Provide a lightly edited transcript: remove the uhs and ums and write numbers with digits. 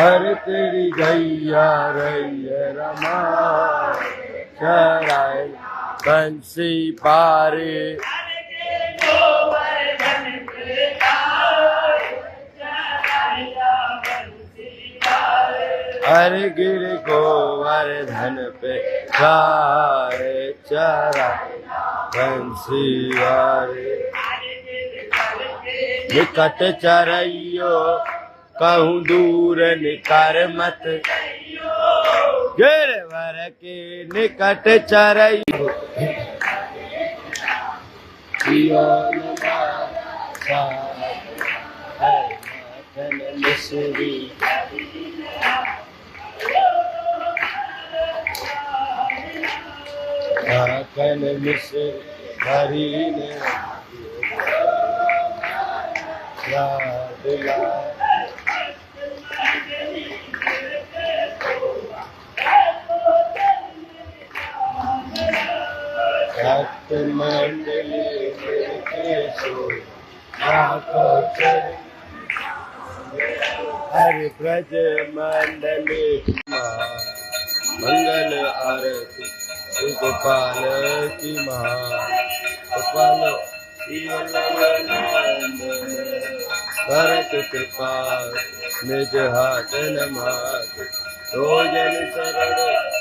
हर तेरी गैया रैया रमा चराए बंसी पारे हर गिर गोवर्धन पे गाए चरा बंसी वारे निकट चरइयो कहूँ दूर निकर मत गिरवर के निकट चरइयो मिश्री कन मिश्र हरी ने भक्त मंडली हरि ब्रज मंडली मंगल आरती गोपाल की गोपाल करत कृपा निज हाथ नमाज तो जन शरण